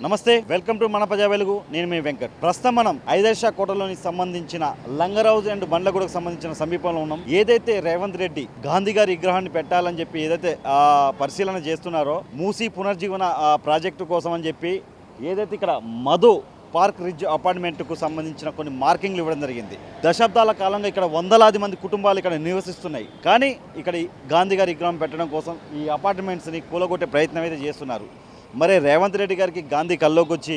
నమస్తే, welcome to మన ప్రజా వెలుగు. నేను మీ వెంకట్. ప్రస్తుతం మనం ఐదర్శ కోటలోని సంబంధించిన లంగరౌజ్ అండ్ బండ్లగూడకు సంబంధించిన సమీపంలో ఉన్నాం. ఏదైతే రేవంత్ రెడ్డి గాంధీ గారి విగ్రహాన్ని పెట్టాలని చెప్పి ఏదైతే పరిశీలన చేస్తున్నారో, మూసీ పునర్జీవన ప్రాజెక్టు కోసం అని చెప్పి ఏదైతే ఇక్కడ మధు పార్క్ రిడ్జ్ అపార్ట్మెంట్కు సంబంధించిన కొన్ని మార్కింగ్లు ఇవ్వడం జరిగింది. దశాబ్దాల కాలంగా ఇక్కడ వందలాది మంది కుటుంబాలు ఇక్కడ నివసిస్తున్నాయి. కానీ ఇక్కడ గాంధీ గారి విగ్రహం పెట్టడం కోసం ఈ అపార్ట్మెంట్స్ని కూలగొట్టే ప్రయత్నం అయితే చేస్తున్నారు. మరి రేవంత్ రెడ్డి గారికి గాంధీ కల్లోకి వచ్చి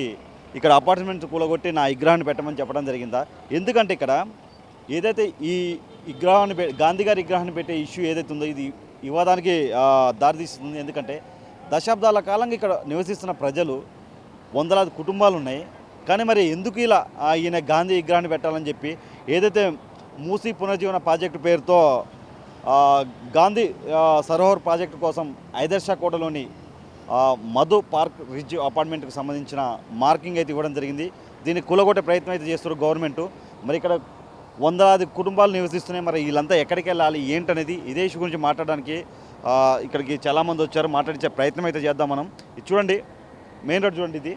ఇక్కడ అపార్ట్మెంట్స్ కూలగొట్టి నా విగ్రహాన్ని పెట్టమని చెప్పడం జరిగిందా? ఎందుకంటే ఇక్కడ ఏదైతే ఈ విగ్రహాన్ని గాంధీ గారి విగ్రహాన్ని పెట్టే ఇష్యూ ఏదైతే ఉందో ఇది వివాదానికి దారితీస్తుంది. ఎందుకంటే దశాబ్దాల కాలంగా ఇక్కడ నివసిస్తున్న ప్రజలు వందలాది కుటుంబాలు ఉన్నాయి. కానీ మరి ఎందుకు ఇలా ఈయన గాంధీ విగ్రహాన్ని పెట్టాలని చెప్పి ఏదైతే మూసీ పునర్జీవన ప్రాజెక్టు పేరుతో గాంధీ సరోవర్ ప్రాజెక్టు కోసం ఐదర్శ కోటలోని మధు పార్క్ రిడ్జ్ అపార్ట్మెంట్కి సంబంధించిన మార్కింగ్ అయితే ఇవ్వడం జరిగింది. దీన్ని కూలగొట్టే ప్రయత్నం అయితే చేస్తారు గవర్నమెంట్. మరి ఇక్కడ వందలాది కుటుంబాలు నివసిస్తున్నాయి. మరి వీళ్ళంతా ఎక్కడికి వెళ్ళాలి ఏంటనేది ఇదే ఇష్యూ గురించి మాట్లాడడానికి ఇక్కడికి చాలామంది వచ్చారు. మాట్లాడించే ప్రయత్నం అయితే చేద్దాం మనం. ఇది చూడండి, మెయిన్ రోడ్ చూడండి. ఇది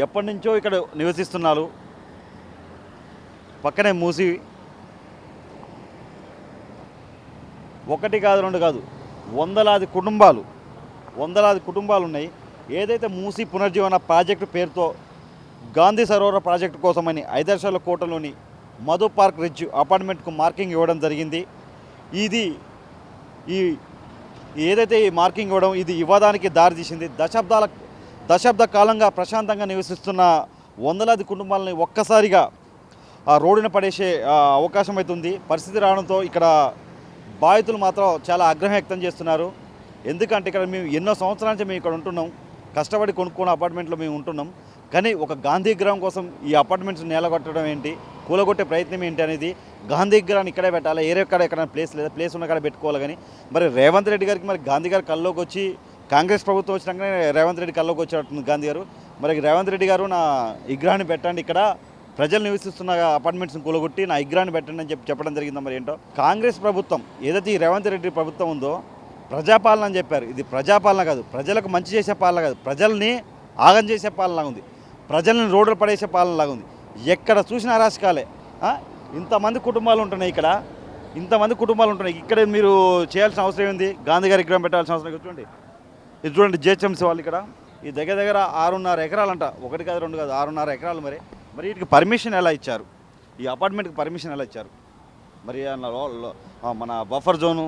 ఎప్పటి నుంచో ఇక్కడ నివసిస్తున్నారు. పక్కనే మూసి ఒకటి కాదు రెండు కాదు వందలాది కుటుంబాలు ఉన్నాయి. ఏదైతే మూసీ పునర్జీవన ప్రాజెక్టు పేరుతో గాంధీ సరోవర ప్రాజెక్టు కోసమని ఐదర్శల కోటలోని మధు పార్క్ రిడ్జ్ అపార్ట్మెంట్కు మార్కింగ్ ఇవ్వడం జరిగింది. ఏదైతే ఈ మార్కింగ్ ఇవ్వడం ఇది వివాదానికి దారితీసింది. దశాబ్ద కాలంగా ప్రశాంతంగా నివసిస్తున్న వందలాది కుటుంబాలని ఒక్కసారిగా రోడ్డున పడేసే అవకాశం అవుతుంది. పరిస్థితి రావడంతో ఇక్కడ బాధితులు మాత్రం చాలా ఆగ్రహం వ్యక్తం చేస్తున్నారు. ఎందుకంటే ఇక్కడ మేము ఎన్నో సంవత్సరాల నుంచి మేము ఇక్కడ ఉంటున్నాం, కష్టపడి కొనుక్కున్న అపార్ట్మెంట్లో మేము ఉంటున్నాం. కానీ ఒక గాంధీ విగ్రహం కోసం ఈ అపార్ట్మెంట్స్ నేలగొట్టడం ఏంటి, కూలగొట్టే ప్రయత్నం ఏంటి అనేది, గాంధీ విగ్రహాన్ని ఇక్కడే పెట్టాలి, ఎక్కడైనా ప్లేస్ లేదా ప్లేస్ ఉన్న కాడ పెట్టుకోవాలి. కానీ మరి రేవంత్ రెడ్డి గారికి మరి గాంధీ గారి కల్లోకి వచ్చి కాంగ్రెస్ ప్రభుత్వం వచ్చినాకనే రేవంత్ రెడ్డి కల్లోకి వచ్చేటట్టుంది గాంధీ గారు. మరి రేవంత్ రెడ్డి గారు నా విగ్రహాన్ని పెట్టండి, ఇక్కడ ప్రజలు నివసిస్తున్న అపార్ట్మెంట్స్ని కూలగొట్టి నా విగ్రహాన్ని పెట్టండి అని చెప్పడం జరిగిందా? మరి ఏంటో కాంగ్రెస్ ప్రభుత్వం ఏదైతే ఈ రేవంత్ రెడ్డి ప్రభుత్వం ఉందో ప్రజాపాలన అని చెప్పారు. ఇది ప్రజాపాలన కాదు, ప్రజలకు మంచి చేసే పాలన కాదు, ప్రజల్ని ఆగం చేసే పాలనలాగా ఉంది, ప్రజల్ని రోడ్లు పడేసే పాలనలాగా ఉంది. ఎక్కడ చూసిన అరాచకాలే. ఇంతమంది కుటుంబాలు ఉంటున్నాయి ఇక్కడ మీరు చేయాల్సిన అవసరం ఏంది? గాంధీ గారి విగ్రహం పెట్టాల్సిన అవసరం చూడండి. ఇది చూడండి, జిహెచ్ఎంసీ వాళ్ళు ఇక్కడ ఈ దగ్గర 6.5 ఎకరాలంట. ఒకటి కాదు రెండు కాదు 6.5 ఎకరాలు. మరి వీటికి పర్మిషన్ ఎలా ఇచ్చారు? ఈ అపార్ట్మెంట్కి పర్మిషన్ ఎలా ఇచ్చారు? మరి మన బఫర్ జోను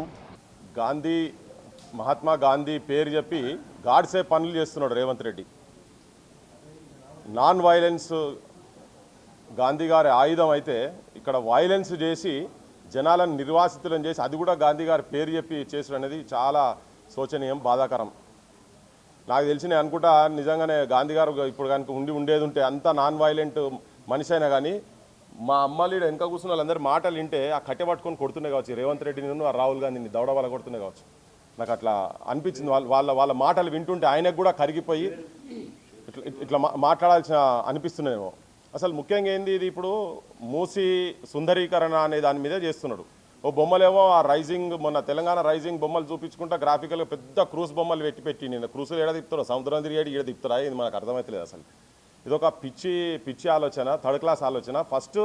మహాత్మా గాంధీ పేరు చెప్పి గాడ్సే పనులు చేస్తున్నాడు రేవంత్ రెడ్డి. నాన్ వైలెన్స్ గాంధీ గారి ఆయుధం అయితే ఇక్కడ వైలెన్స్ చేసి జనాలను నిర్వాసితులను చేసి అది కూడా గాంధీ గారి పేరు చెప్పి చేసుడు అనేది చాలా శోచనీయం, బాధాకరం. నాకు తెలిసి నేను అనుకుంటా నిజంగానే గాంధీ గారు ఇప్పుడు కనుక ఉండేది ఉంటే అంత నాన్ వైలెంట్ మనిషి అయినా కానీ మా అమ్మాయిలు వెనక కూర్చున్న వాళ్ళందరూ మాటలు వింటే ఆ కట్టె పట్టుకొని కొడుతుండే కావచ్చు, రేవంత్ రెడ్డిని ఆ రాహుల్ గాంధీని దౌడ వాళ్ళ కొడుతుండే కావచ్చు. నాకు అట్లా అనిపించింది. వాళ్ళ మాటలు వింటుంటే ఆయనకు కూడా కరిగిపోయి ఇట్లా మాట్లాడాల్సిన అనిపిస్తున్నాయేమో. అసలు ముఖ్యంగా ఏంది, ఇది ఇప్పుడు మూసి సుందరీకరణ అనే దాని మీదే చేస్తున్నాడు. ఓ బొమ్మలేమో ఆ రైజింగ్, మొన్న తెలంగాణ రైజింగ్ బొమ్మలు చూపించుకుంటా గ్రాఫికల్గా పెద్ద క్రూస్ బొమ్మలు పెట్టి నేను క్రూసులు ఏడ తిప్పుతారో, సముద్రం తిరిగాడు ఈడ తిప్పుతారా, ఇది మనకు అర్థమవుతలేదు. అసలు ఇదొక పిచ్చి ఆలోచన, థర్డ్ క్లాస్ ఆలోచన. ఫస్ట్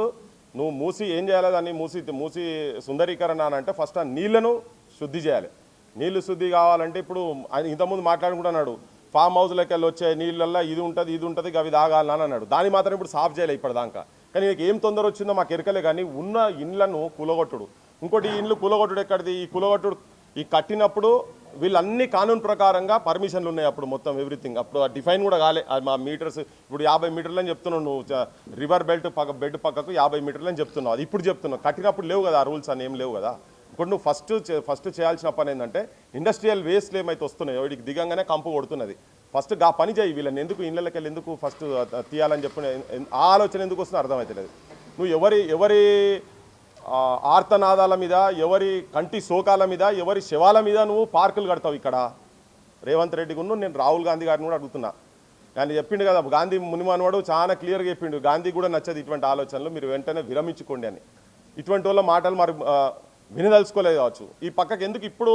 నువ్వు మూసి ఏం చేయాలి, దాన్ని మూసి సుందరీకరణ అని అంటే ఫస్ట్ ఆ నీళ్లను శుద్ధి చేయాలి. నీళ్లు శుద్ధి కావాలంటే ఇప్పుడు ఆయన ఇంతకుముందు మాట్లాడుకుంటున్నాడు, ఫామ్ హౌస్లోకి వెళ్ళి వచ్చే నీళ్ళల్లో ఇది ఉంటుంది అవి తాగాలని అన్నాడు. దాన్ని మాత్రం ఇప్పుడు సాఫ్ చేయాలి ఇప్పటిదాకా. కానీ నీకు ఏం తొందర వచ్చిందో మాకు ఎరకలే. కానీ ఉన్న ఇండ్లను కూలగొట్టుడు, ఇంకోటి ఈ ఇండ్లు కూలగొట్టుడు ఎక్కడిది, ఈ కూలగొట్టుడు ఈ కట్టినప్పుడు వీళ్ళన్ని కానూన్ ప్రకారంగా పర్మిషన్లు ఉన్నాయి. అప్పుడు మొత్తం ఎవ్రీథింగ్ అప్పుడు డిఫైన్ కూడా కాలే. మా మీటర్స్ ఇప్పుడు 50 మీటర్లు అని చెప్తున్నావు నువ్వు, రివర్ బెడ్ బెడ్ పక్కకు 50 మీటర్లు అని చెప్తున్నావు. అది ఇప్పుడు చెప్తున్నావు, కట్టినప్పుడు లేవు కదా ఆ రూల్స్ అని ఏం లేవు కదా. ఇప్పుడు నువ్వు ఫస్ట్ చేయాల్సిన పని ఏంటంటే ఇండస్ట్రియల్ వేస్ట్లు ఏమైతే వస్తున్నాయో వీడికి దిగంగానే కంపు కొడుతున్నది. ఫస్ట్ ఆ పని చేయి. వీళ్ళని ఎందుకు ఇళ్ళకి వెళ్ళి ఎందుకు ఫస్ట్ తీయాలని చెప్పిన ఆ ఆలోచన ఎందుకు వస్తుందో అర్థమవుతలేదు. నువ్వు ఎవరి ఆర్తనాదాల మీద, ఎవరి కంటి శోకాల మీద, ఎవరి శవాల మీద నువ్వు పార్కులు కడతావు. ఇక్కడ రేవంత్ రెడ్డి గును నేను రాహుల్ గాంధీ గారిని కూడా అడుగుతున్నా. ఆయన చెప్పిండు కదా, గాంధీ మునిమనవాడు చాలా క్లియర్గా చెప్పిండు, గాంధీ కూడా నచ్చదు ఇటువంటి ఆలోచనలు, మీరు వెంటనే విరమించుకోండి అని. ఇటువంటి వాళ్ళ మాటలు మరి వినదలుచుకోలేదు కావచ్చు. ఈ పక్కకి ఎందుకు ఇప్పుడు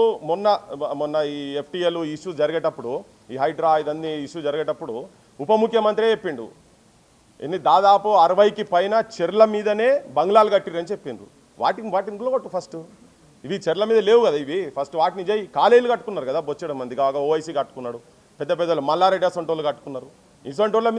మొన్న ఈ ఎఫ్టీఎల్ ఇష్యూ జరిగేటప్పుడు, ఈ హైడ్రా ఇదన్నీ ఇష్యూ జరిగేటప్పుడు ఉప ముఖ్యమంత్రి చెప్పిండు దాదాపు 60కి పైన చెర్ల మీదనే బంగ్లాలు కట్టిరని చెప్పిండ్రు. వాటిని గులగొట్టు ఫస్ట్. ఇవి చెర్ల మీద లేవు కదా, ఇవి ఫస్ట్ వాటిని చేయి. కాలేజీలు కట్టుకున్నారు కదా బొచ్చడం మంది, కాగా ఓవైసీ కట్టుకున్నాడు, పెద్ద పెద్దలు మల్లారెడ్డి అసొంటోళ్ళు కట్టుకున్నారు. ఇసొంటోళ్ళ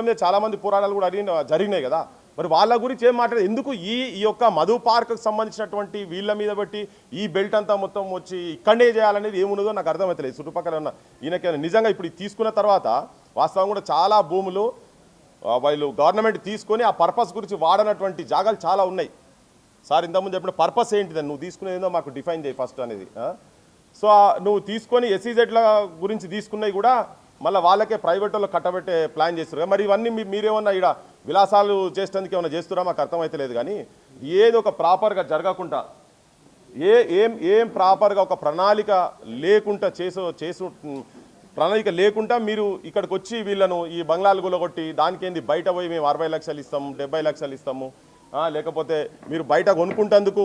మీద చాలామంది పోరాటాలు కూడా జరిగినాయి కదా. మరి వాళ్ళ గురించి ఏం మాట్లాడదు ఎందుకు? ఈ యొక్క మధు పార్క్కి సంబంధించినటువంటి వీళ్ళ మీద బట్టి ఈ బెల్ట్ అంతా మొత్తం వచ్చి ఇక్కడే చేయాలనేది ఏమున్నదో నాకు అర్థమవుతలేదు. చుట్టుపక్కల ఉన్న ఈయనకి నిజంగా ఇప్పుడు తీసుకున్న తర్వాత వాస్తవం కూడా చాలా భూములు వాళ్ళు గవర్నమెంట్ తీసుకొని ఆ పర్పస్ గురించి వాడనటువంటి జాగాలు చాలా ఉన్నాయి. సార్ ఇంతకుముందు చెప్పిన పర్పస్ ఏంటిదని నువ్వు తీసుకునేదో మాకు డిఫైన్ చేయి ఫస్ట్ అనేది. సో నువ్వు తీసుకొని ఎస్ఈజెడ్ల గురించి తీసుకున్నవి కూడా మళ్ళీ వాళ్ళకే ప్రైవేట్ వాళ్ళు కట్టబెట్టే ప్లాన్ చేస్తారు. మరి ఇవన్నీ మీరేమన్నా ఇక్కడ విలాసాలు చేసేందుకు ఏమైనా చేస్తున్నా మాకు అర్థమైతలేదు. కానీ ఏదో ఒక ప్రాపర్గా జరగకుండా ఏం ప్రాపర్గా ఒక ప్రణాళిక లేకుండా ప్రణాళిక లేకుండా మీరు ఇక్కడికి వచ్చి వీళ్ళను ఈ బంగ్లాలు గులగొట్టి దానికేంది బయట పోయి మేము 60 లక్షలు ఇస్తాము 70 లక్షలు ఇస్తాము, లేకపోతే మీరు బయట కొనుక్కుంటేందుకు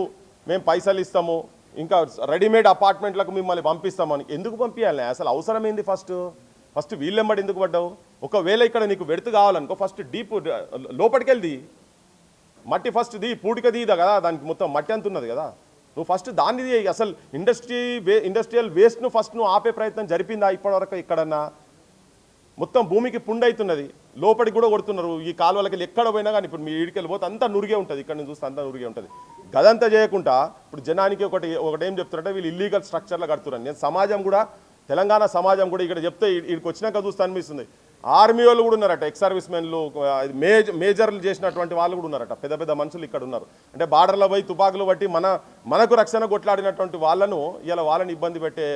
మేము పైసలు ఇస్తాము, ఇంకా రెడీమేడ్ అపార్ట్మెంట్లకు మిమ్మల్ని పంపిస్తామని ఎందుకు పంపించాలి? అసలు అవసరం ఏంది? ఫస్ట్ వీళ్ళెంబడి ఎందుకు పడ్డావు? ఒకవేళ ఇక్కడ నీకు వెడుతు కావాలనుకో ఫస్ట్ డీప్ లోపలికెళ్ళి మట్టి ఫస్ట్ పూడిక దీదా కదా, దానికి మొత్తం మట్టి అంత ఉన్నది కదా, నువ్వు ఫస్ట్ దాన్ని అసలు ఇండస్ట్రియల్ వేస్ట్ను ఫస్ట్ నువ్వు ఆపే ప్రయత్నం జరిపిందా ఇప్పటివరకు? ఎక్కడన్నా మొత్తం భూమికి పుండవుతున్నది, లోపలికి కూడా కొడుతున్నారు. ఈ కాలువలకి ఎక్కడ పోయినా కానీ ఇప్పుడు మీ ఇడికెళ్ళి పోతే అంతా నురిగే ఉంటుంది, ఇక్కడ నుంచి చూస్తే అంతా నురిగే ఉంటుంది. గదంతా చేయకుండా ఇప్పుడు జనానికి ఒకటేం చెప్తున్నారంటే వీళ్ళు ఇల్లీగల్ స్ట్రక్చర్లో కడుతున్నారు. నేను సమాజం కూడా తెలంగాణ సమాజం కూడా ఇక్కడ చెప్తే ఇక్కడికి వచ్చినాక చూస్తే అనిపిస్తుంది. ఆర్మీ వాళ్ళు కూడా ఉన్నారట, ఎక్స్ సర్వీస్ మెన్లు, మేజర్లు చేసినటువంటి వాళ్ళు కూడా ఉన్నారట, పెద్ద పెద్ద మనుషులు ఇక్కడ ఉన్నారు. అంటే బార్డర్లో పోయి తుపాకులు బట్టి మనకు రక్షణ కొట్లాడినటువంటి వాళ్ళను ఇలా వాళ్ళని ఇబ్బంది పెట్టే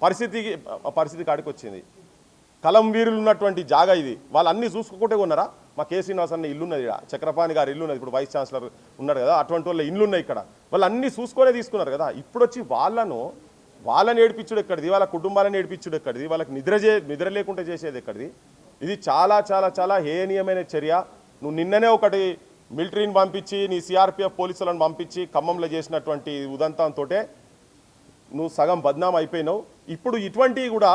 పరిస్థితి కాడికి వచ్చింది. కలం వీరులు ఉన్నటువంటి జాగా ఇది, వాళ్ళు అన్నీ చూసుకుంటే ఉన్నారా? మా కే శ్రీనివాస్ అన్న ఇల్లు ఉన్నది, చక్రపాణి గారి ఇల్లు ఉన్నది, ఇప్పుడు వైస్ ఛాన్సలర్ ఉన్నాడు కదా, అటువంటి వాళ్ళ ఇల్లు ఉన్నాయి ఇక్కడ. వాళ్ళు అన్నీ చూసుకొనే తీసుకున్నారు కదా. ఇప్పుడు వచ్చి వాళ్ళని ఏడిపించుడు ఎక్కడిది? వాళ్ళ కుటుంబాలను ఏడిపించుడు ఎక్కడిది? వాళ్ళకి నిద్ర లేకుండా చేసేది ఎక్కడిది? ఇది చాలా చాలా చాలా హేయనీయమైన చర్య. నువ్వు నిన్ననే ఒకటి మిలిటరీని పంపించి నీ సిఆర్పిఎఫ్ పోలీసులను పంపించి ఖమ్మంలో చేసినటువంటి ఉదంతంతో నువ్వు సగం బద్నాం అయిపోయినావు. ఇప్పుడు ఇటువంటివి కూడా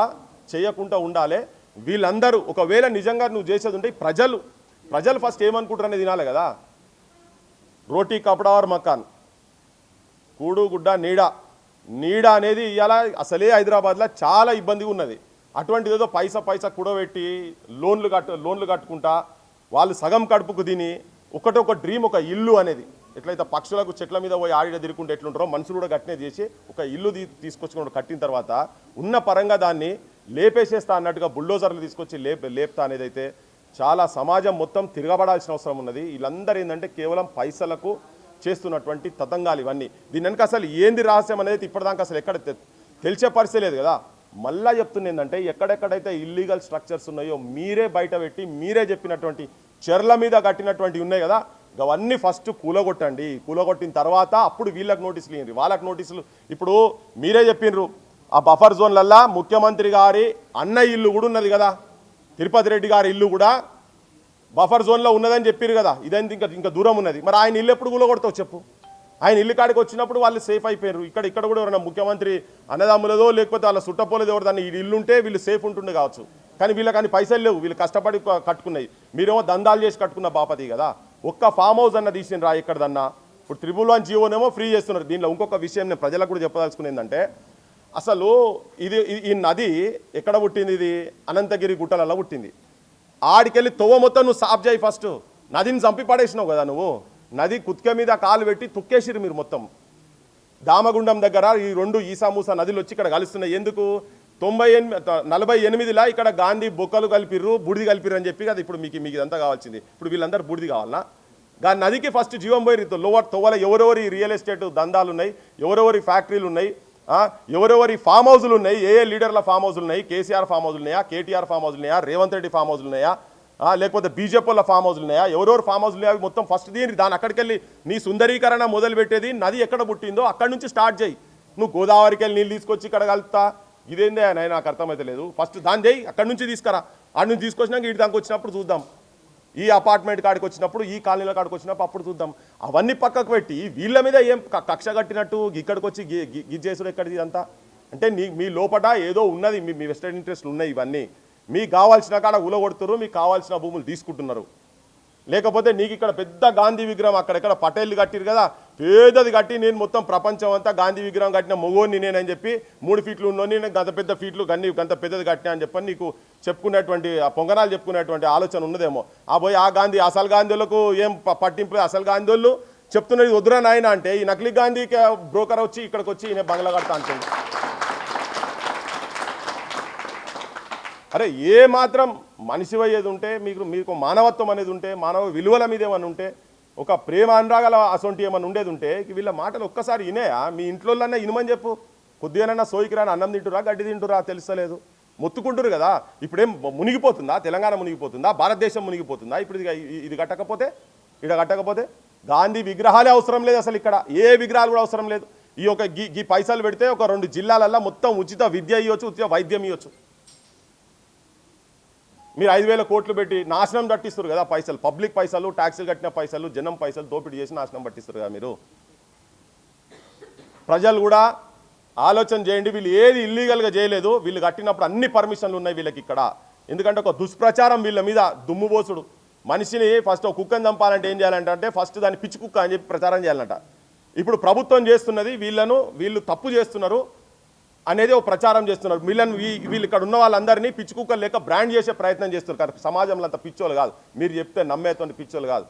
చేయకుండా ఉండాలి. వీళ్ళందరూ ఒకవేళ నిజంగా నువ్వు చేసేది ఉంటే ప్రజలు ఫస్ట్ ఏమనుకుంటారనేది తినాలి కదా. రోటీ కపడావర్ మకాన్, కూడు గుడ్డ నీడ అనేది ఇవాళ అసలే హైదరాబాద్లో చాలా ఇబ్బందిగా ఉన్నది. అటువంటిది ఏదో పైసా కూడబెట్టి లోన్లు కట్టుకుంటా వాళ్ళు సగం కడుపుకు తిని ఒక డ్రీమ్, ఒక ఇల్లు అనేది ఎట్లయితే పక్షులకు చెట్ల మీద పోయి ఆడిడ తిరుగుంటే ఎట్లుంటారో మనుషులు కూడా గట్టినే చేసి ఒక ఇల్లు తీసుకొచ్చుకుంటూ కట్టిన తర్వాత ఉన్న పరంగా దాన్ని లేపేసేస్తా అన్నట్టుగా బుల్డోజర్లు తీసుకొచ్చి లేపుతా అనేది అయితే చాలా సమాజం మొత్తం తిరగబడాల్సిన అవసరం ఉన్నది. వీళ్ళందరూ ఏంటంటే కేవలం పైసలకు చేస్తున్నటువంటి తతంగాలు ఇవన్నీ. దీని వెనక అసలు ఏంది రహస్యం అనేది ఇప్పటిదాకా అసలు ఎక్కడ తెలిసే పరిస్థితి లేదు కదా. మళ్ళా చెప్తున్నా ఏంటంటే ఎక్కడెక్కడైతే ఇల్లీగల్ స్ట్రక్చర్స్ ఉన్నాయో మీరే బయట పెట్టి మీరే చెప్పినటువంటి చెర్ల మీద కట్టినటువంటి ఉన్నాయి కదా, అవన్నీ ఫస్ట్ కూలగొట్టిన తర్వాత అప్పుడు వీళ్ళకి నోటీసులు ఇవ్వండి, వాళ్ళకి నోటీసులు. ఇప్పుడు మీరే చెప్పినారు ఆ బఫర్ జోన్లల్లా ముఖ్యమంత్రి గారి అన్న ఇల్లు కూడా ఉన్నది కదా, తిరుపతి రెడ్డి గారి ఇల్లు కూడా బఫర్ జోన్లో ఉన్నదని చెప్పారు కదా. ఇదంతా ఇంకా దూరం ఉన్నది. మరి ఆయన ఇల్లు ఎప్పుడు కూలగొడతావు చెప్పు? ఆయన ఇల్లు కాడికి వచ్చినప్పుడు వాళ్ళు సేఫ్ అయిపోయారు. ఇక్కడ కూడా ఎవరైనా ముఖ్యమంత్రి అన్నదమ్ములదో లేకపోతే వాళ్ళ సుట్టపోలేదో ఎవరు దాన్ని ఇల్లుంటే వీళ్ళు సేఫ్ ఉంటుండే కావచ్చు. కానీ వీళ్ళకి పైసలు లేవు, వీళ్ళు కష్టపడి కట్టుకున్నాయి. మీరేమో దందాలు చేసి కట్టుకున్న బాపతి కదా. ఒక్క ఫామ్ హౌస్ అన్న తీసిన ఎక్కడదన్నా. ఇప్పుడు 111 జీవోనేమో ఫ్రీ చేస్తున్నారు. దీనిలో ఇంకొక విషయం నేను ప్రజలకు కూడా చెప్పదలుచుకునేది ఏంటంటే అసలు ఈ నది ఎక్కడ పుట్టింది? ఇది అనంతగిరి గుట్టలలో పుట్టింది. ఆడికెళ్ళి తొవ్వ మొత్తం నువ్వు సాఫ్ చేయి ఫస్ట్. నదిని చంపి పడేసినావు కదా నువ్వు. నది కుత్క మీద కాలు పెట్టి తొక్కేసిరు మీరు మొత్తం. దామగుండం దగ్గర ఈ 2 ఈసామూసా నదులు వచ్చి ఇక్కడ కలుస్తున్నాయి. ఎందుకు? 48 ఇక్కడ గాంధీ బొక్కలు కలిపిర్రు, బూడిది కలిపిర్రు అని చెప్పి కదా ఇప్పుడు మీకు ఇదంతా కావాల్సింది. ఇప్పుడు వీళ్ళందరూ బూడిది కావాలన్నా? దాని నదికి ఫస్ట్ జీవం పోయి తొవ్వల ఎవరెవరి రియల్ ఎస్టేట్ దందాలు ఉన్నాయి, ఎవరెవరి ఫ్యాక్టరీలు ఉన్నాయి, ఎవరెవరి ఫామ్ హౌజులు ఉన్నాయి, ఏ లీడర్ల ఫామ్ హౌజులు ఉన్నాయి, కేసీఆర్ ఫామ్ హౌజులు ఉన్నాయా, కేటీఆర్ ఫామ్ హౌజులు ఉన్నాయా, రేవంత్ రెడ్డి ఫామ్ హౌజులు ఉన్నాయా, లేకపోతే బీజేపీ వాళ్ళ ఫామ్ హౌజులు ఉన్నాయా, ఎవరెవరు ఫామ్ హౌజులు ఉన్నాయా, మొత్తం ఫస్ట్ దాని అక్కడికి వెళ్ళి నీ సుందరీకరణ మొదలు పెట్టేది నది ఎక్కడ పుట్టిందో అక్కడి నుంచి స్టార్ట్ చేయి. నువ్వు గోదావరికి వెళ్ళి నీళ్ళు తీసుకొచ్చి ఇక్కడ కలుపుతా ఇదేందే అని నాకు అర్థమైతే లేదు. ఫస్ట్ దాన్ని చేయి, అక్కడి నుంచి తీసుకురా. అక్కడి నుంచి తీసుకొచ్చినాక ఇటు దానికి వచ్చినప్పుడు చూద్దాం. ఈ అపార్ట్మెంట్ కాడికి వచ్చినప్పుడు, ఈ కాలనీల కాడికి వచ్చినప్పుడు అప్పుడు చూద్దాం. అవన్నీ పక్కకు పెట్టి వీళ్ళ మీద ఏం కక్ష కట్టినట్టు ఇక్కడికి వచ్చి గిజ్జేసుడు ఎక్కడిది ఇదంతా? అంటే మీ లోపల ఏదో ఉన్నది, మీ వెస్టర్న్ ఇంట్రెస్ట్లు ఉన్నాయి. ఇవన్నీ మీకు కావాల్సిన కాడ ఉలగొడుతున్నారు, మీకు కావాల్సిన భూములు తీసుకుంటున్నారు. లేకపోతే నీకు ఇక్కడ పెద్ద గాంధీ విగ్రహం అక్కడెక్కడ పటేళ్ళు కట్టిరు కదా, పేదది కట్టి నేను మొత్తం ప్రపంచం అంతా గాంధీ విగ్రహం కట్టిన మొగోని నేనని చెప్పి 3 ఫీట్లు ఉన్నోని నేను గంత పెద్ద ఫీట్లు గంత పెద్దది కట్టినా అని చెప్పని నీకు చెప్పుకునేటువంటి పొంగనాలు చెప్పుకునేటువంటి ఆలోచన ఉన్నదేమో. పోయి ఆ గాంధీ అసలు గాంధీలకు ఏం పట్టింపు, అసలు గాంధీ వాళ్ళు చెప్తున్నది వద్దురా నాయన అంటే ఈ నకిలీ గాంధీ బ్రోకర్ వచ్చి ఇక్కడికి వచ్చి ఈయన బంగ్లా కడతా అంటుంది. అరే ఏ మాత్రం మనిషి అయ్యేది ఉంటే మీకు మానవత్వం అనేది ఉంటే, మానవ విలువల మీద ఏమన్నా ఉంటే, ఒక ప్రేమ అనురాగాల అసొంటి ఏమన్నా ఉండేది ఉంటే వీళ్ళ మాటలు ఒక్కసారి వినేయా? మీ ఇంట్లోనే ఇనుమని చెప్పు. కొద్దిగానన్నా సోయికి రాని అన్నం తింటురా గడ్డి తింటురా తెలుస్తలేదు, మొత్తుకుంటురు కదా. ఇప్పుడేం మునిగిపోతుందా తెలంగాణ, మునిగిపోతుందా భారతదేశం, మునిగిపోతుందా ఇప్పుడు ఇది కట్టకపోతే? ఇక్కడ కట్టకపోతే గాంధీ విగ్రహాలే అవసరం లేదు అసలు, ఇక్కడ ఏ విగ్రహాలు కూడా అవసరం లేదు. ఈ పైసలు పెడితే ఒక 2 జిల్లాలల్లో మొత్తం ఉచిత విద్య ఇవ్వచ్చు, ఉచిత వైద్యం ఇవ్వచ్చు. మీరు 5,000 కోట్లు పెట్టి నాశనం పట్టిస్తారు కదా పైసలు, పబ్లిక్ పైసలు, ట్యాక్సులు కట్టిన పైసలు, జనం పైసలు దోపిడీ చేసి నాశనం పట్టిస్తారు కదా మీరు. ప్రజలు కూడా ఆలోచన చేయండి, వీళ్ళు ఏది ఇల్లీగల్గా చేయలేదు, వీళ్ళు కట్టినప్పుడు అన్ని పర్మిషన్లు ఉన్నాయి వీళ్ళకి ఇక్కడ. ఎందుకంటే ఒక దుష్ప్రచారం వీళ్ళ మీద దుమ్ముబోసుడు. మనిషిని ఫస్ట్ ఒక కుక్కని చంపాలంటే ఏం చేయాలంటే ఫస్ట్ దాన్ని పిచ్చి కుక్క అని చెప్పి ప్రచారం చేయాలంట. ఇప్పుడు ప్రభుత్వం చేస్తున్నది వీళ్ళు తప్పు చేస్తున్నారు అనేది ఒక ప్రచారం చేస్తున్నారు. వీళ్ళు ఇక్కడ ఉన్న వాళ్ళందరినీ పిచ్చి కుక్కలు లేక బ్రాండ్ చేసే ప్రయత్నం చేస్తున్నారు. కానీ సమాజంలో అంత పిచ్చోళ్ళు కాదు, మీరు చెప్తే నమ్మేటువంటి పిచ్చోళ్ళు కాదు.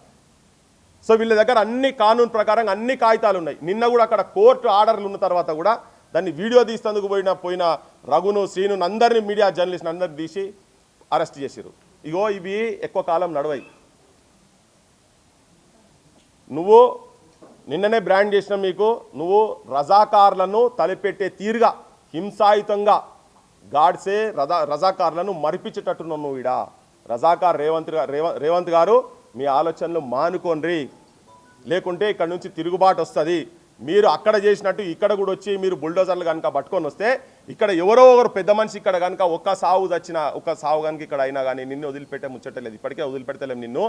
సో వీళ్ళ దగ్గర అన్ని కానూన్ ప్రకారంగా అన్ని కాగితాలు ఉన్నాయి. నిన్న కూడా అక్కడ కోర్టు ఆర్డర్లు ఉన్న తర్వాత కూడా దాన్ని వీడియో తీసేందుకు పోయిన రఘును, శ్రీను అందరినీ, మీడియా జర్నలిస్ట్ అందరినీ తీసి అరెస్ట్ చేశారు. ఇగో ఇవి ఎక్కువ కాలం నడవాయి. నువ్వు నిన్ననే బ్రాండ్ చేసిన నువ్వు రజాకార్లను తలపెట్టే తీరుగా హింసాయుతంగా గాడ్సే రజాకార్లను మరిపించేటట్టున్నావు నువ్వు. ఈడ రజాకార్ రేవంత్ గారు మీ ఆలోచనలు మానుకోండి, లేకుంటే ఇక్కడ నుంచి తిరుగుబాటు వస్తుంది. మీరు అక్కడ చేసినట్టు ఇక్కడ కూడా వచ్చి మీరు బుల్డోజర్లు కనుక పట్టుకొని వస్తే ఇక్కడ ఎవరో ఒకరు పెద్ద మనిషి ఇక్కడ కనుక ఒక్క సావు కనుక ఇక్కడ అయినా కానీ నిన్ను వదిలిపెట్టే ముచ్చటలేదు. ఇప్పటికే వదిలిపెడతలేము నిన్ను.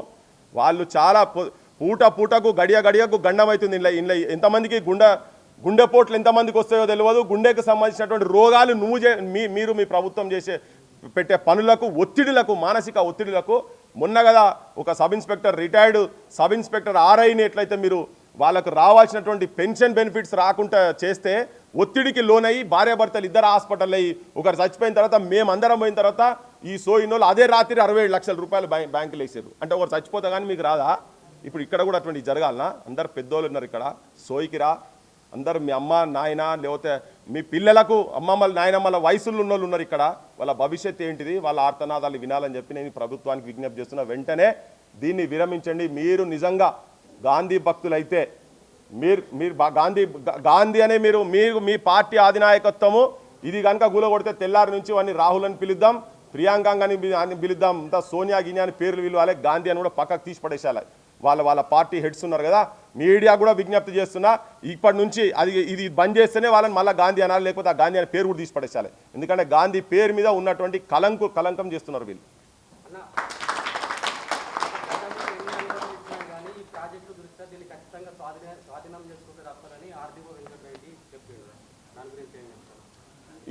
వాళ్ళు చాలా పూటకు గడియకు గండం అవుతుంది. ఇంట్లో ఎంతమందికి గుండెపోట్లు ఎంతమందికి వస్తాయో తెలియదు. గుండెకు సంబంధించినటువంటి రోగాలు మీరు మీ ప్రభుత్వం పెట్టే పనులకు, ఒత్తిడులకు, మానసిక ఒత్తిడులకు. మొన్న కదా ఒక రిటైర్డ్ సబ్ ఇన్స్పెక్టర్ ఆర్ఐని ఎట్లయితే మీరు వాళ్ళకు రావాల్సినటువంటి పెన్షన్ బెనిఫిట్స్ రాకుండా చేస్తే ఒత్తిడికి లోనయ్యి భార్యాభర్తలు ఇద్దరు హాస్పిటల్ అయ్యి ఒకరు చచ్చిపోయిన తర్వాత మేమందరం పోయిన తర్వాత ఈ సోయినోళ్ళు అదే రాత్రి 67 లక్షల రూపాయలు బ్యాంకులు వేసారు. అంటే ఒకరు చచ్చిపోతే కానీ మీకు రాదా? ఇప్పుడు ఇక్కడ కూడా అటువంటి జరగాలనా? అందరు పెద్దోళ్ళు ఉన్నారు ఇక్కడ, సోయికిరా అందరు. మీ అమ్మ నాయన లేకపోతే మీ పిల్లలకు అమ్మమ్మల నాయనమ్మల వయసులు ఉన్న వాళ్ళు ఉన్నారు ఇక్కడ. వాళ్ళ భవిష్యత్తు ఏంటిది, వాళ్ళ ఆర్తనాదాలు వినాలని చెప్పి నేను ప్రభుత్వానికి విజ్ఞప్తి చేస్తున్నా. వెంటనే దీన్ని విరమించండి. మీరు నిజంగా గాంధీ భక్తులైతే మీరు గాంధీ అనే మీరు మీ పార్టీ అధినాయకత్వము ఇది కనుక కూలగొడితే తెల్లారి నుంచి వాడిని రాహుల్ అని పిలుద్దాం, ప్రియాంక అని పిలుద్దాం, అంతా సోనియా గినియా అని పేర్లు పిలవాలి. గాంధీ అని కూడా పక్కకు తీసి పడేసేయాలి. వాళ్ళ పార్టీ హెడ్స్ ఉన్నారు కదా, మీడియా కూడా విజ్ఞప్తి చేస్తున్నా, ఇప్పటి నుంచి ఇది బంద్ చేస్తేనే వాళ్ళని మళ్ళీ గాంధీ అనాలి, లేకపోతే ఆ గాంధీ అనే పేరు కూడా తీసి పడేసాలి. ఎందుకంటే గాంధీ పేరు మీద ఉన్నటువంటి కలంకం చేస్తున్నారు వీళ్ళు.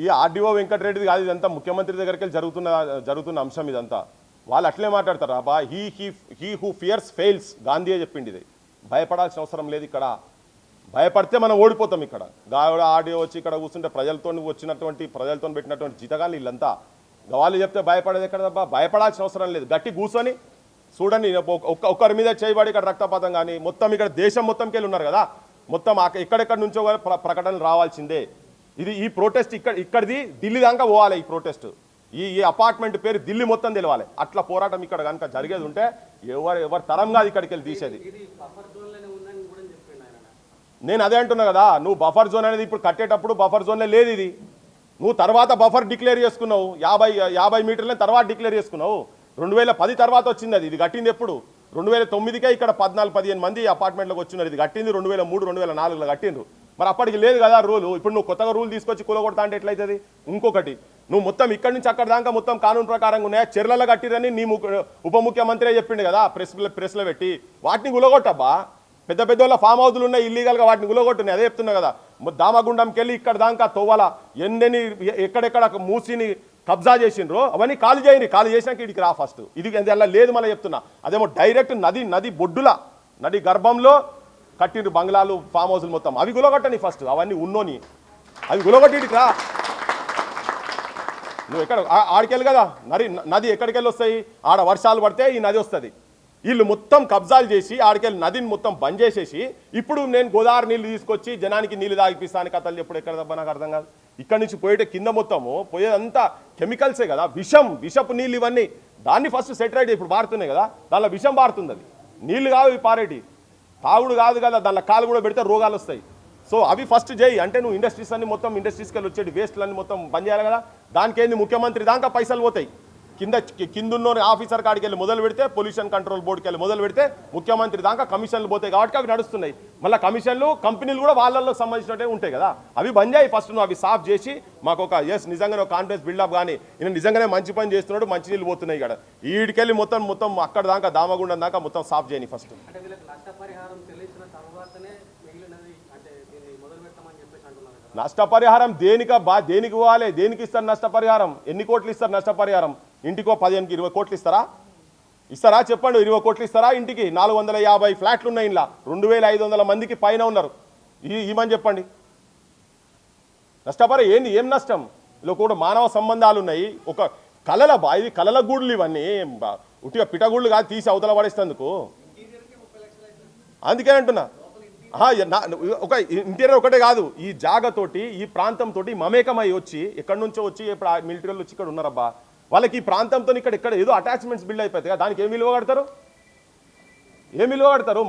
ఈ ఆర్డీఓ వెంకటరెడ్డి కాదు, ఇదంతా ముఖ్యమంత్రి దగ్గరికి వెళ్ళి జరుగుతున్న అంశం ఇదంతా. వాళ్ళు అట్లే మాట్లాడతారు. అబ్బా హీ హూ ఫియర్స్ ఫెయిల్స్, గాంధీయే చెప్పింది. ఇది భయపడాల్సిన అవసరం లేదు. ఇక్కడ భయపడితే మనం ఓడిపోతాం. ఇక్కడ గావిడ ఆడియో వచ్చి ఇక్కడ కూర్చుంటే ప్రజలతో పెట్టినటువంటి జీతగాళ్ళు వీళ్ళంతా. వాళ్ళు చెప్తే భయపడేది ఎక్కడబ్బా? భయపడాల్సిన అవసరం లేదు. గట్టి కూర్చొని చూడండి, ఒక్కరి మీద చేయబడి ఇక్కడ రక్తపాతం కానీ మొత్తం ఇక్కడ దేశం మొత్తంకి వెళ్ళి ఉన్నారు కదా, మొత్తం ఎక్కడెక్కడి నుంచో ప్రకటనలు రావాల్సిందే. ఈ ప్రొటెస్ట్ ఇక్కడిది ఢిల్లీ దాకా పోవాలి. ఈ ప్రొటెస్ట్ ఈ అపార్ట్మెంట్ పేరు ఢిల్లీ మొత్తం తెలవాలి. అట్లా పోరాటం ఇక్కడ కనుక జరిగేది ఉంటే ఎవరు తరం కాదు ఇక్కడికి వెళ్ళి తీసేది. నేను అదే అంటున్నా కదా, నువ్వు బఫర్ జోన్ అనేది ఇప్పుడు కట్టేటప్పుడు బఫర్ జోన్లే లేదు. ఇది నువ్వు తర్వాత బఫర్ డిక్లేర్ చేసుకున్నావు, 50 మీటర్లే తర్వాత డిక్లేర్ చేసుకున్నావు. 2010 తర్వాత వచ్చింది అది. ఇది కట్టింది ఎప్పుడు? 2009కే ఇక్కడ 14-15 మంది అపార్ట్మెంట్లోకి వచ్చినారు. ఇది కట్టింది 2003-2004లో కట్టిండ్రు. మరి అప్పటికి లేదు కదా రూలు. ఇప్పుడు నువ్వు కొత్తగా రూల్ తీసుకొచ్చి కూలగొడతా అంటే ఎట్లయితుంది? ఇంకొకటి, నువ్వు మొత్తం ఇక్కడి నుంచి అక్కడ దాకా మొత్తం కానూన్ ప్రకారంగా ఉన్నాయా? చెర్లలో కట్టిరని నీ ఉప ముఖ్యమంత్రి చెప్పిండు కదా ప్రెస్లో పెట్టి. వాటిని కూలగొట్టబ్బా. పెద్ద పెద్ద వాళ్ళ ఫామ్ హౌస్లు ఉన్నాయి ఇల్లీగల్గా, వాటిని గులగొట్టున్నాయి. అదే చెప్తున్నా కదా, దామగుండంకి వెళ్ళి ఇక్కడ దాకా తోవాల ఎన్నెన్ని ఎక్కడెక్కడ మూసిని కబ్జా చేసిండ్రో అవన్నీ ఖాళీ చేయండి. ఖాళీ చేసినాక ఇడికి రా ఫస్ట్. ఇది అలా లేదు మళ్ళీ చెప్తున్నా. అదేమో డైరెక్ట్ నది బొడ్డుల నది గర్భంలో కట్టిండ్రు బంగ్లాలు ఫామ్ హౌస్లు మొత్తం. అవి గులగొట్టని ఫస్ట్, అవన్నీ ఉన్నోని అవి గులగొట్టి ఇడికి రా. నువ్వు ఎక్కడ ఆడికెళ్ళి కదా నది ఎక్కడికెళ్ళి వస్తాయి, ఆడ వర్షాలు పడితే ఈ నది వస్తుంది. వీళ్ళు మొత్తం కబ్జాలు చేసి ఆడికెళ్ళి నదిని మొత్తం బంద్ చేసేసి ఇప్పుడు నేను గోదావరి నీళ్ళు తీసుకొచ్చి జనానికి నీళ్ళు తాగిపిస్తాను కథలు ఎప్పుడు ఎక్కడ దెబ్బ నాకు అర్థం కాదు. ఇక్కడ నుంచి పోయేట కింద మొత్తము పోయేదంతా కెమికల్సే కదా, విషపు నీళ్ళు ఇవన్నీ. దాన్ని ఫస్ట్ సెటరైట్ ఇప్పుడు పారుతున్నాయి కదా, దానిలో విషం పారుతుంది. అది నీళ్ళు కాదు ఇవి పారేటి, తాగుడు కాదు కదా, దానిలో కాలు కూడా పెడితే రోగాలు వస్తాయి. సో అవి ఫస్ట్ చేయి. అంటే నువ్వు ఇండస్ట్రీస్ అన్ని మొత్తం ఇండస్ట్రీస్కి వెళ్ళి వచ్చేటి వేస్ట్లన్నీ మొత్తం బంద్ చేయాలి కదా. దానికి ఏంది ముఖ్యమంత్రి దాకా పైసలు పోతాయి. కిందున్న ఆఫీసర్ కాడికి వెళ్ళి మొదలు పెడితే, పొల్యూషన్ కంట్రోల్ బోర్డుకి వెళ్ళి మొదలు పెడితే ముఖ్యమంత్రి దాకా కమిషన్లు పోతాయి కాబట్టి అవి నడుస్తున్నాయి. మళ్ళీ కమిషన్లు కంపెనీలు కూడా వాళ్ళల్లో సంబంధించినట్టే ఉంటాయి కదా, అవి బంద్ చేయి ఫస్ట్. నువ్వు అవి సాఫ్ చేసి మాకు ఒక నిజంగానే ఒక కాన్ఫిడెన్స్ బిల్డప్ కానీ ఈయన నిజంగానే మంచి పని చేస్తున్నాడు, మంచి నీళ్ళు పోతున్నాయి ఇక్కడ వీడికెళ్ళి మొత్తం అక్కడ దాకా దామగుండం దాకా మొత్తం సాఫ్ చేయని ఫస్ట్. నష్టపరిహారం దేనికి ఇవ్వాలి, దేనికి ఇస్తారు నష్టపరిహారం? ఎన్ని కోట్లు ఇస్తారు నష్టపరిహారం? ఇంటికో 15-20 కోట్లు ఇస్తారా చెప్పండి. 20 కోట్లు ఇస్తారా ఇంటికి? 450 ఫ్లాట్లు ఉన్నాయి, ఇలా 2500 మందికి పైన ఉన్నారు. ఇమని చెప్పండి. నష్టపరిహారం ఏంది? ఏం నష్టం? ఇలా కూడా మానవ సంబంధాలు ఉన్నాయి. ఒక ఇది కలల గూడులు, ఇవన్నీ ఉట్టిగా పిటగూళ్ళు కాదు, తీసి అవతల పడేస్తేందుకు. అందుకే అంటున్నా, ఒక ఇంటీరియర్ ఒకటే కాదు, ఈ జాగతోటి ఈ ప్రాంతంతో మమేకమై వచ్చి ఎక్కడి నుంచో వచ్చి ఇప్పుడు మిలిటరీలు వచ్చి ఇక్కడ ఉన్నారబ్బా, వాళ్ళకి ఈ ప్రాంతంతో ఇక్కడ ఏదో అటాచ్మెంట్స్ బిల్డ్ అయిపోతాయి కదా, దానికి ఏం విలువ కడతారు?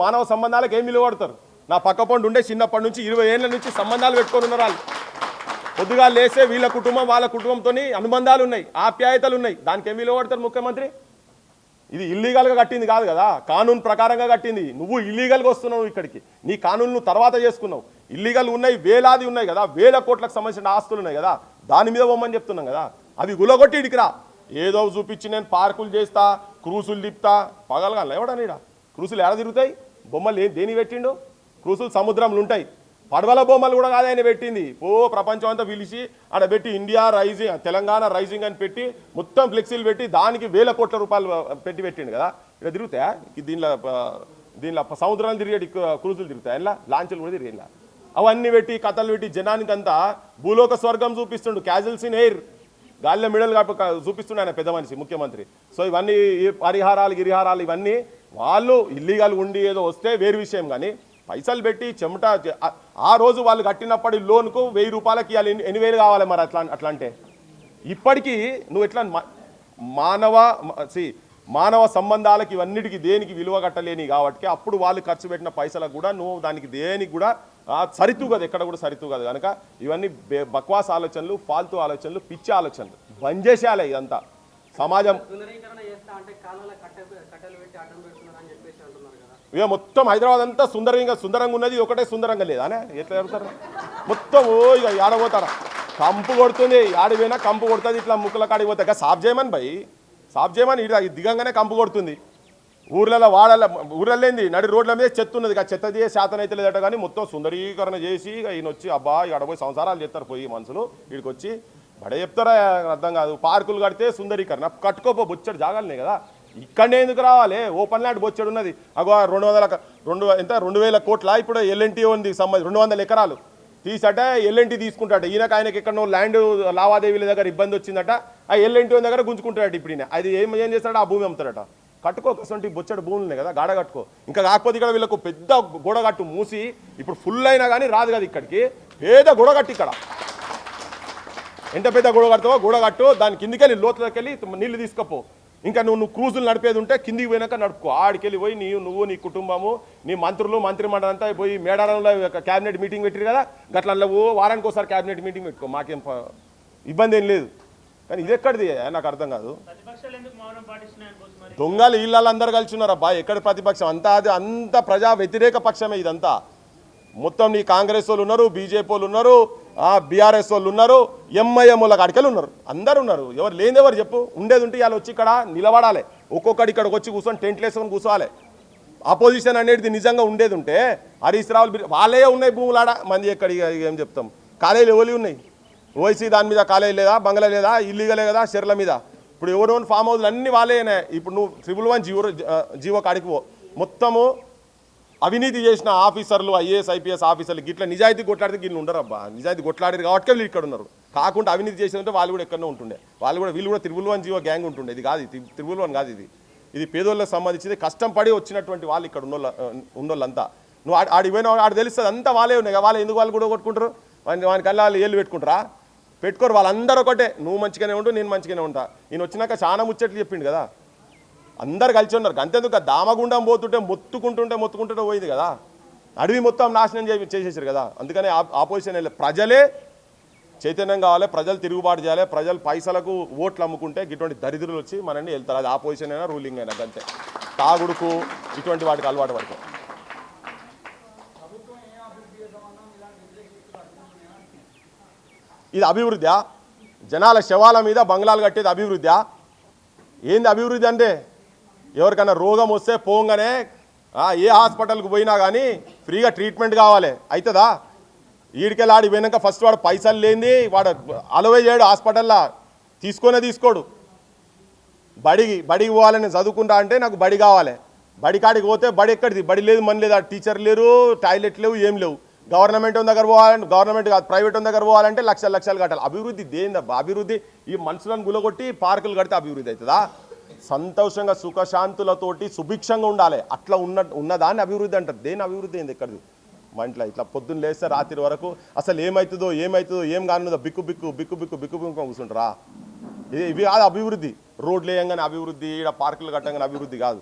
మానవ సంబంధాలకు ఏం విలువ కడతారు? నా పక్క పండు ఉండే చిన్నప్పటి నుంచి 20 ఏళ్ళ నుంచి సంబంధాలు పెట్టుకొని ఉన్నారు వాళ్ళు. పొద్దుగా లేసే వీళ్ళ కుటుంబం వాళ్ళ కుటుంబంతో అనుబంధాలు ఉన్నాయి, ఆప్యాయతలు ఉన్నాయి, దానికి ఏం విలువ కడతారు ముఖ్యమంత్రి? ఇది ఇల్లీగల్గా కట్టింది కాదు కదా, కానూన్ ప్రకారంగా కట్టింది. నువ్వు ఇల్లీగల్గా వస్తున్నావు ఇక్కడికి, నీ కానూన్ను తర్వాత చేసుకున్నావు. ఇల్లీగల్ ఉన్నాయి, వేలాది ఉన్నాయి కదా, 1000 కోట్లకు సంబంధించిన ఆస్తులు ఉన్నాయి కదా, దాని మీద పోమని చెప్తున్నాం కదా. అవి గులగొట్టి ఇడికిరా. ఏదో చూపించి నేను పార్కులు చేస్తా, క్రూసులు తిప్పుతా, పగలగా లేవడానిడా క్రూసులు ఎడ తిరుగుతాయి? బొమ్మలు దేని పెట్టిండు? క్రూసులు సముద్రంలో ఉంటాయి, పడవల బొమ్మలు కూడా కాదు ఆయన పెట్టింది. ప్రపంచం అంతా పిలిచి ఆడ పెట్టి ఇండియా రైజింగ్, తెలంగాణ రైజింగ్ అని పెట్టి మొత్తం ఫ్లెక్సీలు పెట్టి దానికి 1000 కోట్ల రూపాయలు పెట్టిండు కదా. ఇక్కడ తిరుగుతాయా? దీనిలో సముద్రాలు తిరిగేటి క్రూజులు తిరుగుతాయి, ఇలా లాంచ్లు కూడా తిరిగి, ఇలా అవన్నీ పెట్టి కథలు పెట్టి జనానికంతా భూలోక స్వర్గం చూపిస్తుండు. క్యాజువల్స్ ఇన్ ఎయిర్, గాలిలో మిడల్ చూపిస్తుండే ఆయన పెద్ద మనిషి ముఖ్యమంత్రి. సో ఇవన్నీ గిరిహారాలు ఇవన్నీ వాళ్ళు ఇల్లీగల్ ఉండి ఏదో వస్తే వేరు విషయం, కానీ పైసలు పెట్టి చెమట ఆ రోజు వాళ్ళు కట్టినప్పటి లోన్కు 1000 రూపాయలకి ఇవ్వాలి, 8,000 కావాలి. మరి అట్లా అంటే ఇప్పటికీ నువ్వు ఎట్లా మానవ సంబంధాలకి ఇవన్నిటికీ దేనికి విలువ కట్టలేని కాబట్టి అప్పుడు వాళ్ళు ఖర్చు పెట్టిన పైసలకు కూడా నువ్వు దానికి దేనికి కూడా సరితూగదు, ఎక్కడ కూడా సరితూగదు. కనుక ఇవన్నీ బక్వాస్ ఆలోచనలు, ఫాల్తూ ఆలోచనలు, పిచ్చి ఆలోచనలు బంద్ చేసేయాలి. ఇదంతా సమాజం ఇక మొత్తం హైదరాబాద్ అంతా సుందరంగా ఉన్నది, ఒకటే సుందరంగా లేదానే ఎట్లా జరుగుతారు? మొత్తం ఇక ఆడబోతారా, కంపు కొడుతుంది, ఆడిపోయినా కంపు కొడుతుంది, ఇట్లా ముక్కల కాడికి పోతా సాఫ్ చేయమని ఇది దిగంగానే కంపు కొడుతుంది. ఊర్లలో ఏంది నడి రోడ్ల మీద చెత్త ఉన్నది, చెత్త చేసే శాతం అయితే లేదట, కానీ మొత్తం సుందరీకరణ చేసి ఈయన వచ్చి అబ్బా ఆడపోయి సంసారాలు చేస్తారు పోయి మనుషులు, వీడికి వచ్చి బడే చెప్తారా అర్థం కాదు. పార్కులు కడితే సుందరీకరణ, కట్టుకోపో బొచ్చడు జాగాలనే కదా, ఇక్కడనే ఎందుకు రావాలి? ఓపెన్ ల్యాండ్ బొచ్చాడు ఉన్నది. అగో 2,000 కోట్ల ఇప్పుడు ఎల్ఎన్టీ ఉంది సంబంధించి 200 ఎకరాలు తీసట ఎల్ఎన్టీ తీసుకుంటాట. ఆయనకి ఎక్కడో ల్యాండ్ లావాదేవీల దగ్గర ఇబ్బంది వచ్చిందట, ఆ ఎల్ఎన్టీ దగ్గర గుంజుకుంటాడట. ఇప్పుడు ఈయన అది ఏం చేస్తాడో ఆ భూమి అమ్ముతాడట. కట్టుకో, కసంటి బొచ్చడు భూములు ఉన్నాయి కదా, గాడ కట్టుకో. ఇంకా కాకపోతే ఇక్కడ వీళ్ళకు పెద్ద గోడగట్టు మూసి ఇప్పుడు ఫుల్ అయినా కానీ రాదు కదా ఇక్కడికి, పేద గోడగట్టు ఇక్కడ. ఎంత పెద్ద గోడగట్టు దాని కిందికెళ్ళి లోతులకి వెళ్ళి నీళ్లు తీసుకపో. ఇంకా నువ్వు క్రూజులు నడిపేది ఉంటే కిందికి పోయినాక నడుపుకో. ఆడికెళ్ళి పోయి నువ్వు నీ కుటుంబము నీ మంత్రులు మంత్రిమండలి అంతా పోయి మేడారంలో క్యాబినెట్ మీటింగ్ పెట్టిరు కదా, గట్ల వారానికి ఒకసారి క్యాబినెట్ మీటింగ్ పెట్టుకో, మాకేం ఇబ్బంది ఏం లేదు. కానీ ఇది ఎక్కడిది నాకు అర్థం కాదు. దొంగలు వీళ్ళందరూ కలిసి ఉన్నారు అబ్బా, ఎక్కడ ప్రతిపక్షం? అంత ప్రజా వ్యతిరేక పక్షమే ఇదంతా. మొత్తం నీ కాంగ్రెస్ వాళ్ళు ఉన్నారు, బీజేపీ వాళ్ళు ఉన్నారు, బీఆర్ఎస్ వాళ్ళు ఉన్నారు, ఎంఐఎంల కాడికెళ్ళి ఉన్నారు, అందరు ఉన్నారు. ఎవరు లేనిదెవరు చెప్పు? ఉండేది ఉంటే వాళ్ళు వచ్చి ఇక్కడ నిలబడాలి, ఒక్కొక్కటి ఇక్కడికి వచ్చి కూర్చొని టెంట్లు వేసుకొని కూర్చోవాలి. అపోజిషన్ అనేది నిజంగా ఉండేది ఉంటే హరీష్ రావులు వాళ్ళే ఉన్నాయి భూములు ఆడ మంది ఎక్కడ ఏం చెప్తాం. కాలేజీలు ఎవరి ఉన్నాయి? ఓసీ దాని మీద కాలేజీ లేదా, బంగ్లా లేదా, ఇల్లీగలే కదా షెర్ల మీద. ఇప్పుడు ఎవరోని ఫామ్ హౌస్లు అన్నీ వాళ్ళేనే. ఇప్పుడు నువ్వు 111 జీవో కాడికి పో, మొత్తము అవినీతి చేసిన ఆఫీసర్లు, ఐఏఎస్ ఐపీఎస్ ఆఫీసర్లు గిట్ల నిజాయితీ కొట్లాడితే గిట్లు ఉండరు అబ్బా. నిజాయితీ కొట్లాడారు కాబట్టి వీళ్ళు ఇక్కడ ఉన్నారు. కాకుండా అవినీతి చేసినంటే వాళ్ళు కూడా ఎక్కడో ఉంటుండే. వీళ్ళు కూడా 111 జీవో గ్యాంగ్ ఉంటుండే. ఇది కాదు, 111 కాదు ఇది పేదోళ్ళకి సంబంధించింది. కష్టం పడి వచ్చినటువంటి వాళ్ళు ఇక్కడ ఉన్నోళ్ళంతా. నువ్వు ఆడికి పోయినా ఆడు తెలుస్తుంది అంతా వాళ్ళే ఉన్నాయి. వాళ్ళు ఎందుకు వాళ్ళు కూడా కొట్టుకుంటారు? వాని కల్లా వాళ్ళు ఏళ్ళు పెట్టుకుంటారా? పెట్టుకోరు. వాళ్ళందరూ ఒకటే. నువ్వు మంచిగానే ఉండు, నేను మంచిగానే ఉంటా. ఈయన వచ్చినాక చాలా ముచ్చట్లు చెప్పిండు కదా, అందరు కలిసి ఉన్నారు. అంతేందుకు దామగుండం పోతుంటే మొత్తుకుంటుంటే పోయింది కదా, అడవి మొత్తం నాశనం చేసేసారు కదా. అందుకని ఆపోజిషన్ ప్రజలే చైతన్యం కావాలి, ప్రజలు తిరుగుబాటు చేయాలి. ప్రజలు పైసలకు ఓట్లు అమ్ముకుంటే ఇటువంటి దరిద్రులు వచ్చి మనల్ని వెళ్తారు. అది ఆపోజిషన్ అయినా రూలింగ్ అయినా అంతే. తాగుడుకు ఇటువంటి వాటికి అలవాటు పడతాం. ఇది అభివృద్ధి? జనాల శవాల మీద బంగ్లాలు కట్టేది అభివృద్ధి? ఏంది అభివృద్ధి అంటే? ఎవరికైనా రోగం వస్తే పోగానే ఏ హాస్పిటల్కి పోయినా కానీ ఫ్రీగా ట్రీట్మెంట్ కావాలి, అవుతుందా? ఈడికెళ్ళి పోయినాక ఫస్ట్ వాడు పైసలు లేనిది వాడు అలవే చేయడు, హాస్పిటల్లో తీసుకోడు. బడికి పోవాలని చదువుకుంటా అంటే నాకు బడి కావాలి. బడి కాడికి పోతే బడి ఎక్కడిది? బడి లేదు, మన లేదు, టీచర్ లేరు, టాయిలెట్ లేవు, ఏం లేవు. గవర్నమెంట్ దగ్గర పోవాలంటే గవర్నమెంట్ కాదు, ప్రైవేట్ దగ్గర పోవాలంటే లక్షలు కట్టాలి. అభివృద్ధి దేందబ్బా? అభివృద్ధి ఈ మనుషులను గులగొట్టి పార్కులు కడితే అభివృద్ధి అవుతుందా? సంతోషంగా సుఖశాంతులతోటి సుభిక్షంగా ఉండాలి. అట్లా ఉన్నదాన్ని అభివృద్ధి అంటారు. దేని అభివృద్ధి ఏంది? ఎక్కడిది? మా ఇంట్లో ఇట్లా పొద్దున్న లేస్తే రాత్రి వరకు అసలు ఏమవుతుందో ఏం కానుందో బిక్కు కూర్చుంటారా? ఇవి కాదు అభివృద్ధి. రోడ్లు వేయంగానే అభివృద్ధి, ఇక్కడ పార్కులు కట్టంగానే అభివృద్ధి కాదు.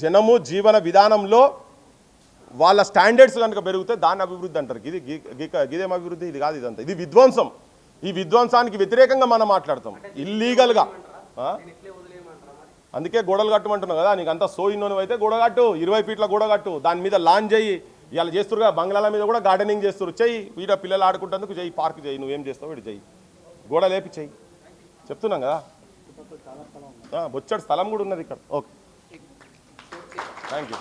జనము జీవన విధానంలో వాళ్ళ స్టాండర్డ్స్ కనుక పెరిగితే దాన్ని అభివృద్ధి అంటారు. ఇదేం అభివృద్ధి? ఇది కాదు, ఇదంతా ఇది విధ్వంసం. ఈ విధ్వంసానికి వ్యతిరేకంగా మనం మాట్లాడతాం ఇల్లీగల్గా. అందుకే గోడలు కట్టమంటున్నావు కదా, నీకు అంతా సోయినోను అయితే గోడ కట్టు, 20 ఫీట్ల గోడ కట్టు, దాని మీద లాన్ చేయి. ఇలా చేస్తారు కదా, బంగ్లాల మీద కూడా గార్డెనింగ్ చేస్తారు. చెయ్యి, వీడ పిల్లలు ఆడుకుంటేందుకు చెయ్యి, పార్క్ చెయ్యి. నువ్వేం చేస్తావు వీడు చెయ్యి, గోడ లేపి చెయ్యి. చెప్తున్నాం కదా, బొచ్చడి స్థలం కూడా ఉన్నది ఇక్కడ. Okay, thank you.